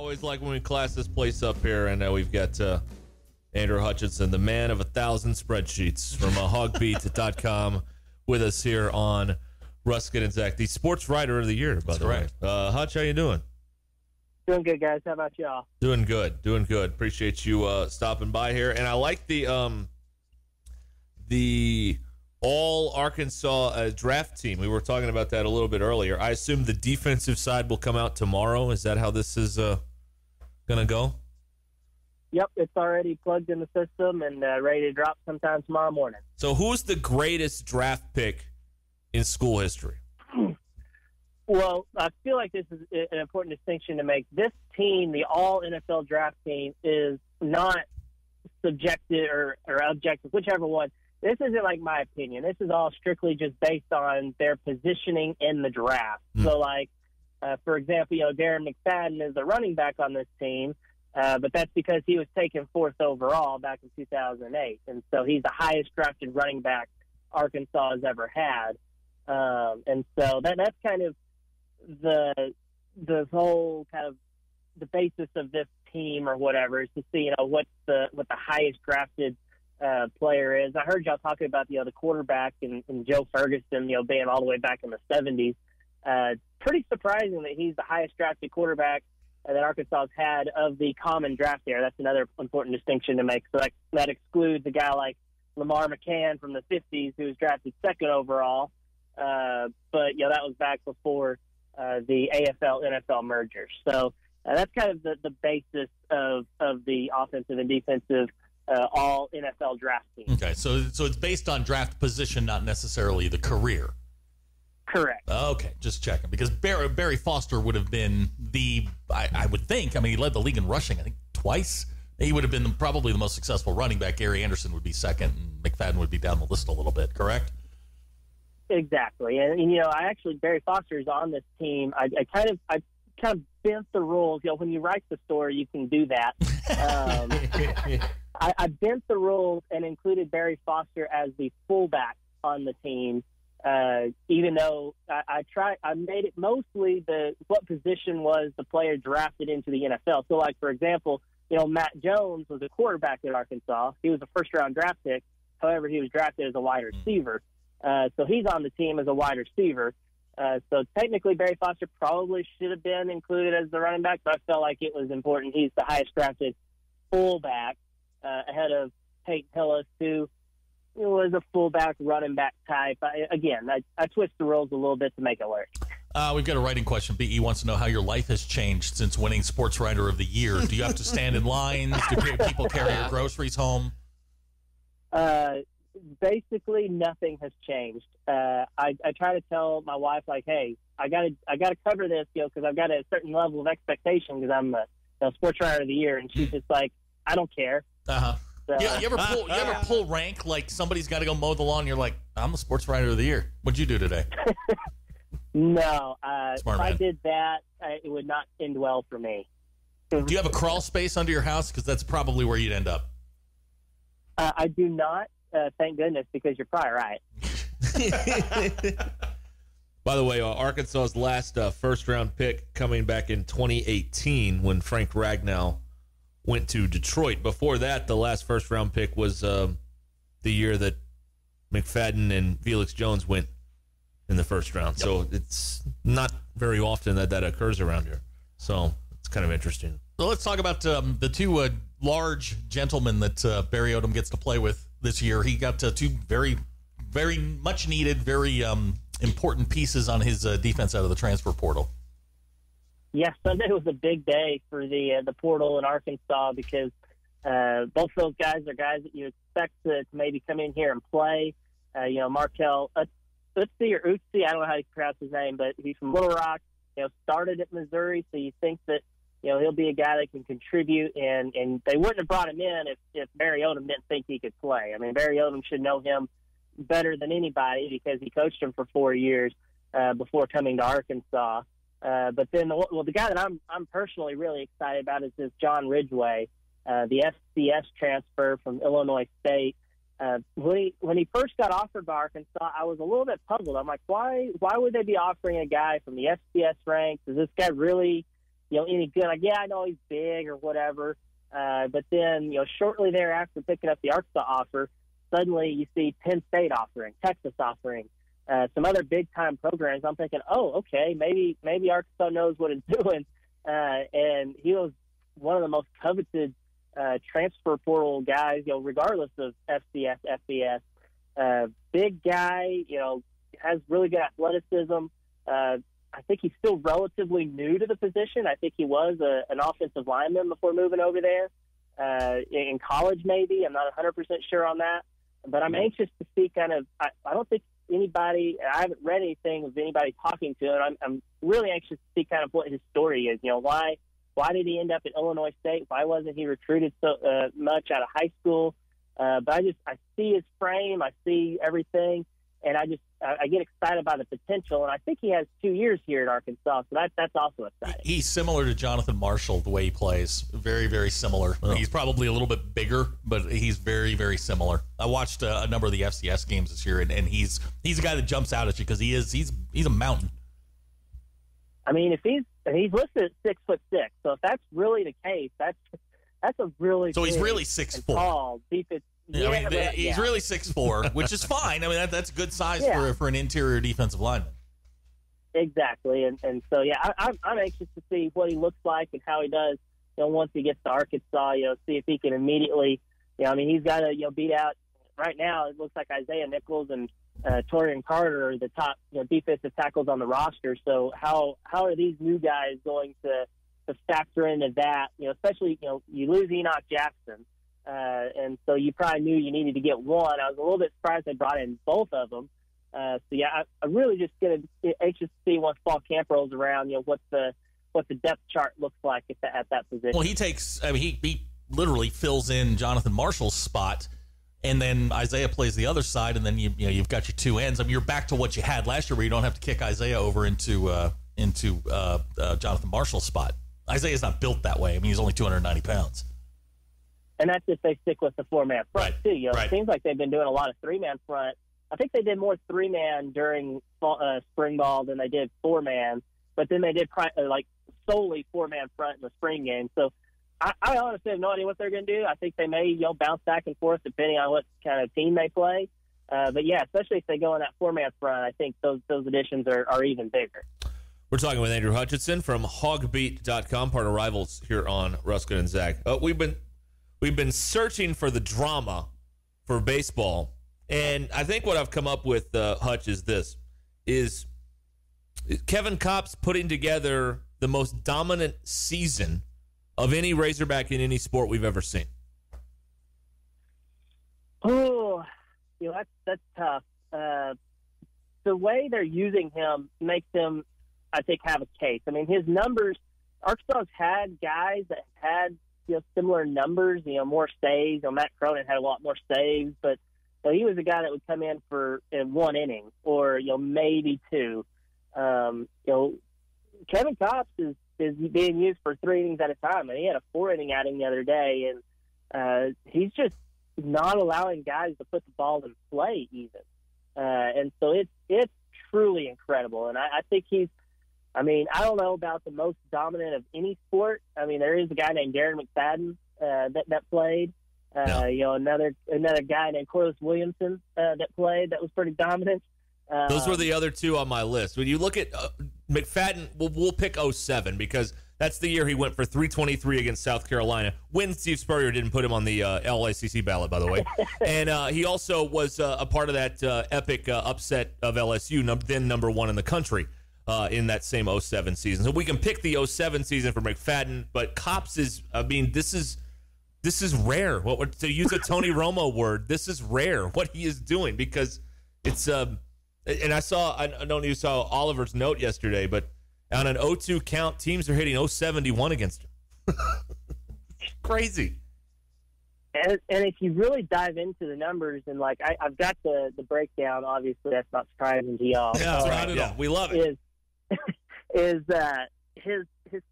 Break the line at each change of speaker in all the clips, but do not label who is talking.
Always like when we class this place up here, and we've got Andrew Hutchinson, the man of 1,000 spreadsheets from HawgBeat.com, with us here on Ruskin and Zach, the sports writer of the year, by the way. Hutch, how you doing?
Doing good, guys. How about y'all?
Doing good. Appreciate you stopping by here. And I like the all Arkansas draft team. We were talking about that a little bit earlier. I assume the defensive side will come out tomorrow. Is that how this is going to go?
Yep, it's already plugged in the system and ready to drop sometime tomorrow morning.
So who's the greatest draft pick in school history?
Well, I feel like this is an important distinction to make. This team, the all-NFL draft team, is not subjective or objective, whichever one. This isn't like my opinion. This is all strictly just based on their positioning in the draft. So, for example, Darren McFadden is the running back on this team, but that's because he was taken 4th overall back in 2008. And so he's the highest drafted running back Arkansas has ever had. And so that's kind of the whole kind of the basis of this team or whatever, is to see, what the highest drafted player is. I heard y'all talking about the quarterback and Joe Ferguson, being all the way back in the 70s. Pretty surprising that he's the highest drafted quarterback that Arkansas has had of the common draft era. That's another important distinction to make. So that excludes a guy like Lamar McCann from the 50s, who was drafted 2nd overall. But that was back before the AFL-NFL merger. So that's kind of the basis of the offensive and defensive all NFL draft team.
Okay, so it's based on draft position, not necessarily the career.
Correct.
Okay, just checking, because Barry Foster would have been I would think, he led the league in rushing, I think, twice. He would have been probably the most successful running back. Gary Anderson would be 2nd, and McFadden would be down the list a little bit, correct?
Exactly. And Barry Foster is on this team. I kind of bent the rules. When you write the story, you can do that. I bent the rules and included Barry Foster as the fullback on the team, even though I made it mostly what position was the player drafted into the NFL. So, for example, Matt Jones was a quarterback at Arkansas. He was a first-round draft pick. However, he was drafted as a wide receiver. So he's on the team as a wide receiver. So technically, Barry Foster probably should have been included as the running back, but I felt like it was important. He's the highest drafted fullback, ahead of Peyton Hillis, who was a fullback running back type. I twist the rules a little bit to make it work.
We've got a writing question. B.E. wants to know how your life has changed since winning Sports Writer of the Year. Do you have to stand in lines? Do people carry your groceries home?
Basically, nothing has changed. I try to tell my wife, hey, I gotta cover this, because I've got a certain level of expectation because I'm a sports writer of the year, and she's just like, I don't care.
So, yeah, you ever pull rank, like somebody's got to go mow the lawn, and you're like, I'm the sports writer of the year. What'd you do today?
No, if I did that, it would not end well for me.
Do you have a crawl space under your house? Because that's probably where you'd end up.
I do not. Thank goodness, because you're probably right.
By the way, Arkansas's last first-round pick coming back in 2018 when Frank Ragnow went to Detroit. Before that, the last first-round pick was the year that McFadden and Felix Jones went in the first round. Yep. So it's not very often that occurs around here. So it's kind of interesting.
So let's talk about the two large gentlemen that Barry Odom gets to play with this year. He got two very, very much needed, very important pieces on his defense out of the transfer portal.
Yes, Sunday was a big day for the portal in Arkansas, because both those guys are guys that you expect to maybe come in here and play. Markel Utsi or Utsi, I don't know how to pronounce his name, but he's from Little Rock. Started at Missouri, so you think that he'll be a guy that can contribute, and they wouldn't have brought him in if Barry Odom didn't think he could play. Barry Odom should know him better than anybody because he coached him for 4 years before coming to Arkansas. But then, the guy that I'm personally really excited about is this John Ridgway, the FCS transfer from Illinois State. When he first got offered by Arkansas, I was a little bit puzzled. I'm like, why would they be offering a guy from the FCS ranks? Is this guy really any good. Like, yeah, I know he's big or whatever. But then, shortly thereafter picking up the Arkansas offer, suddenly you see Penn State offering, Texas offering, some other big-time programs. I'm thinking, okay, maybe Arkansas knows what it's doing. And he was one of the most coveted transfer portal guys, regardless of FCS, FBS. Big guy, has really good athleticism. I think he's still relatively new to the position. I think he was an offensive lineman before moving over there in college, maybe. I'm not 100% sure on that. But I'm anxious to see I don't think anybody, I haven't read anything of anybody talking to him. I'm really anxious to see kind of what his story is. Why did he end up at Illinois State? Why wasn't he recruited so much out of high school? But I see his frame, I see everything, and I get excited by the potential, and I think he has 2 years here at Arkansas, so that's also exciting.
He's similar to Jonathan Marshall the way he plays. Very, very similar. Oh. He's probably a little bit bigger, but he's very, very similar. I watched a number of the FCS games this year, and he's a guy that jumps out at you because he's a mountain.
I mean, if he's listed at 6'6", so if that's really the case, that's a really
so he's really 6'4",
tall, defensive. Yeah,
he's really 6'4", which is fine. I mean, that's good size for an interior defensive lineman.
Exactly, and so I'm anxious to see what he looks like and how he does. Once he gets to Arkansas, see if he can immediately. He's got to beat out. Right now, it looks like Isaiah Nichols and Torian Carter are the top defensive tackles on the roster. So how are these new guys going to factor into that? Especially you lose Enoch Jackson. And so you probably knew you needed to get one. I was a little bit surprised they brought in both of them. I'm really just anxious to see once fall camp rolls around, what the depth chart looks like at that position.
Well, he literally fills in Jonathan Marshall's spot, and then Isaiah plays the other side, and then you've got your two ends. You're back to what you had last year, where you don't have to kick Isaiah over into Jonathan Marshall's spot. Isaiah's not built that way. He's only 290 pounds.
And that's if they stick with the four-man front, too.
Right.
It seems like they've been doing a lot of three-man front. I think they did more three-man during spring ball than they did four-man, but then they did solely four-man front in the spring game. So I honestly have no idea what they're going to do. I think they may bounce back and forth depending on what kind of team they play. But, especially if they go in that four-man front, I think those additions are even bigger.
We're talking with Andrew Hutchinson from HawgBeat.com, part of Rivals here on Ruskin and Zach. We've been searching for the drama for baseball, and I think what I've come up with, Hutch, is Kevin Kopps putting together the most dominant season of any Razorback in any sport we've ever seen.
Oh, that's tough. The way they're using him makes him, I think, have a case. His numbers, Arkansas had guys that had similar numbers, more saves. Matt Cronin had a lot more saves, but he was a guy that would come in in one inning or maybe two. Kevin Kopps is being used for 3 innings at a time, and he had a 4-inning outing the other day, and he's just not allowing guys to put the ball in play even. And so it's truly incredible, and I think he's. I don't know about the most dominant of any sport. There is a guy named Darren McFadden that played. Another guy named Corliss Williamson that played that was pretty dominant.
Those were the other two on my list. When you look at McFadden, we'll pick 07 because that's the year he went for 323 against South Carolina when Steve Spurrier didn't put him on the LACC ballot, by the way. And he also was a part of that epic upset of LSU, then number 1 in the country. In that same 07 season. So we can pick the 07 season for McFadden, but Kopps is, this is rare. To use a Tony Romo word, this is rare what he is doing because it's, and I don't know if you saw Oliver's note yesterday, but on an 0-2 count, teams are hitting 071 against him. Crazy.
And if you really dive into the numbers and I've got the breakdown, obviously that's not surprising to y'all.
Yeah, we love it.
Is his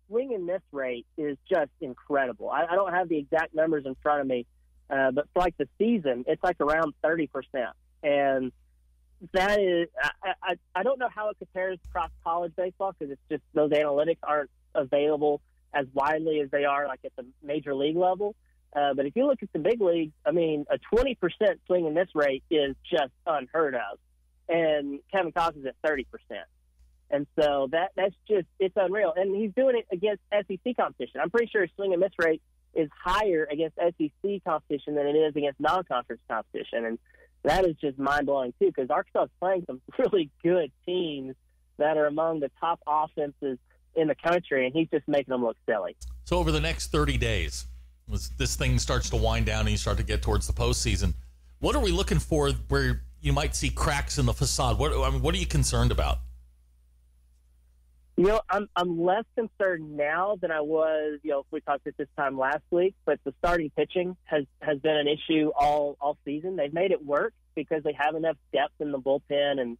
swing and miss rate is just incredible. I don't have the exact numbers in front of me, but for the season, it's around 30%. And that is, I don't know how it compares across college baseball because it's just those analytics aren't available as widely as they are like at the major league level. But if you look at the big leagues, I mean, a 20% swing and miss rate is just unheard of. And Kevin Kopps is at 30%. And so that's just, it's unreal. And he's doing it against SEC competition. I'm pretty sure his swing and miss rate is higher against SEC competition than it is against non-conference competition. And that is just mind-blowing, too, because Arkansas is playing some really good teams that are among the top offenses in the country, and he's just making them look silly.
So over the next 30 days, as this thing starts to wind down and you start to get towards the postseason, what are we looking for where you might see cracks in the facade? What are you concerned about?
You know, I'm less concerned now than I was, if we talked at this time last week, but the starting pitching has been an issue all season. They've made it work because they have enough depth in the bullpen, and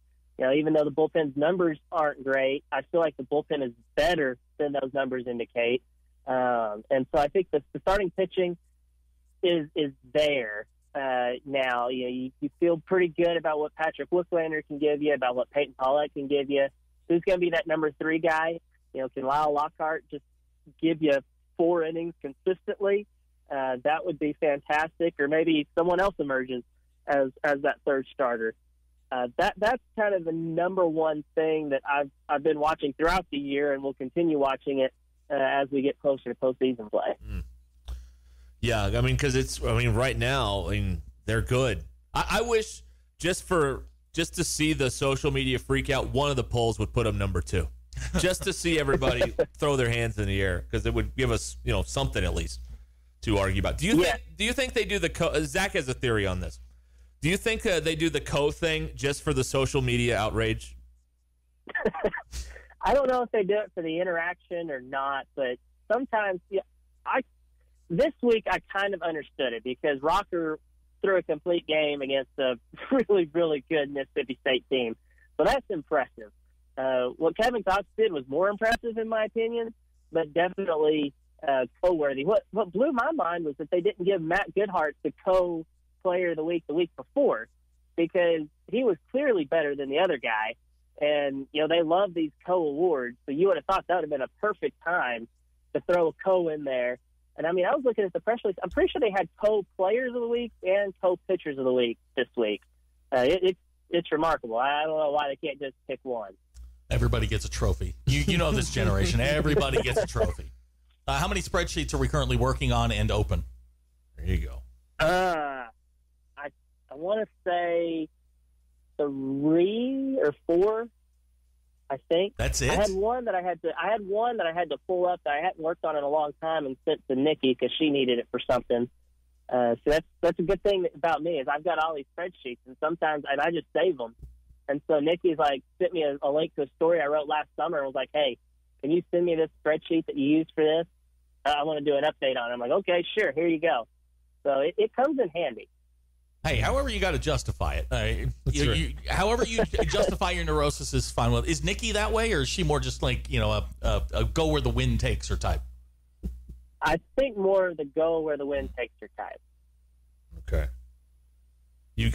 even though the bullpen's numbers aren't great, I feel like the bullpen is better than those numbers indicate. And so I think the starting pitching is there now. You feel pretty good about what Patrick Wicklander can give you, about what Peyton Pollack can give you. Who's going to be that number 3 guy? Can Lyle Lockhart just give you 4 innings consistently? That would be fantastic. Or maybe someone else emerges as that third starter. That's kind of the number one thing that I've been watching throughout the year, and will continue watching it as we get closer to postseason play.
Yeah, I mean, because right now, they're good. I wish just to see the social media freak out, one of the polls would put them number 2, just to see everybody throw their hands in the air, because it would give us, something at least to argue about. Do you think they do the Zach has a theory on this? Do you think they do the thing just for the social media outrage?
I don't know if they do it for the interaction or not, but sometimes, this week I kind of understood it, because Rocker threw a complete game against a really, really good Mississippi State team. So that's impressive. What Kevin Kopps did was more impressive in my opinion, but definitely co-worthy. What blew my mind was that they didn't give Matt Goodhart the co-player of the week before, because he was clearly better than the other guy. And, they love these co-awards, so you would have thought that would have been a perfect time to throw a co in there. And, I was looking at the press release. I'm pretty sure they had co-players of the week and co-pitchers of the week this week. It's remarkable. I don't know why they can't just pick one.
Everybody gets a trophy. You know this generation. Everybody gets a trophy. How many spreadsheets are we currently working on and open?
There you go.
I want to say 3 or 4. I think
that's it.
I had one that I had to pull up that I hadn't worked on in a long time and sent to Nikki because she needed it for something. So that's a good thing about me, is I've got all these spreadsheets, and sometimes I just save them. And so Nikki's sent me a link to a story I wrote last summer and was like, "Hey, can you send me this spreadsheet that you used for this? I want to do an update on it." I'm like, "Okay, sure, here you go." So it comes in handy.
Hey, however you got to justify it. However you justify your neurosis is fine. Well, is Nikki that way, or is she more just a go where the wind takes her type?
I think more the go where the wind takes her type.
Okay.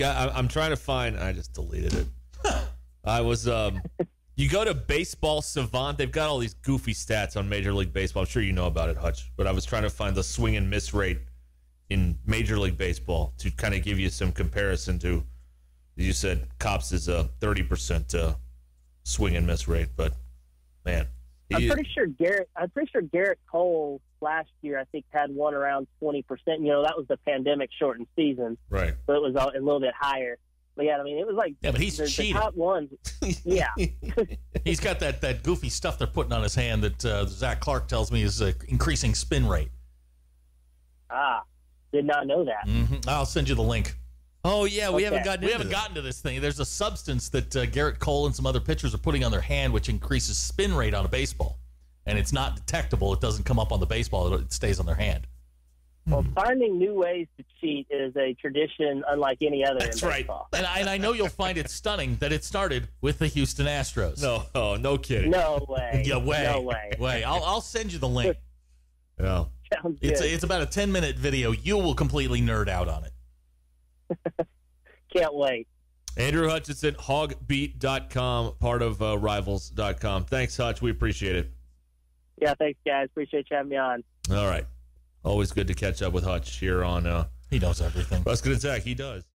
I'm trying to find. I just deleted it. I was. You go to Baseball Savant. They've got all these goofy stats on Major League Baseball. I'm sure you know about it, Hutch. But I was trying to find the swing and miss rate in Major League Baseball to kind of give you some comparison to, you said Kopps is a 30% swing and miss rate, but man,
I'm pretty sure Garrett Cole last year I think had one around 20%. That was the pandemic shortened season,
right?
So it was a little bit higher. But yeah, it was
but he's cheating.
The top ones. Yeah,
he's got that goofy stuff they're putting on his hand that Zach Clark tells me is increasing spin rate.
Did not know that.
Mm-hmm. I'll send you the link.
Oh yeah, we haven't
gotten to this thing. There's a substance that Garrett Cole and some other pitchers are putting on their hand, which increases spin rate on a baseball, and it's not detectable. It doesn't come up on the baseball. It stays on their hand.
Well, finding new ways to cheat is a tradition unlike any other.
That's
in
right.
baseball.
And I know you'll find it stunning that it started with the Houston Astros.
No kidding.
No way.
Yeah,
No way.
Wait, I'll send you the link.
Yeah.
Sounds good.
It's about a 10-minute video. You will completely nerd out on it.
Can't wait.
Andrew Hutchinson, HawgBeat.com, part of Rivals.com. Thanks, Hutch. We appreciate it.
Yeah, thanks, guys. Appreciate you having me on.
All right. Always good to catch up with Hutch here on
He knows everything.
Rusk and Attack. He does.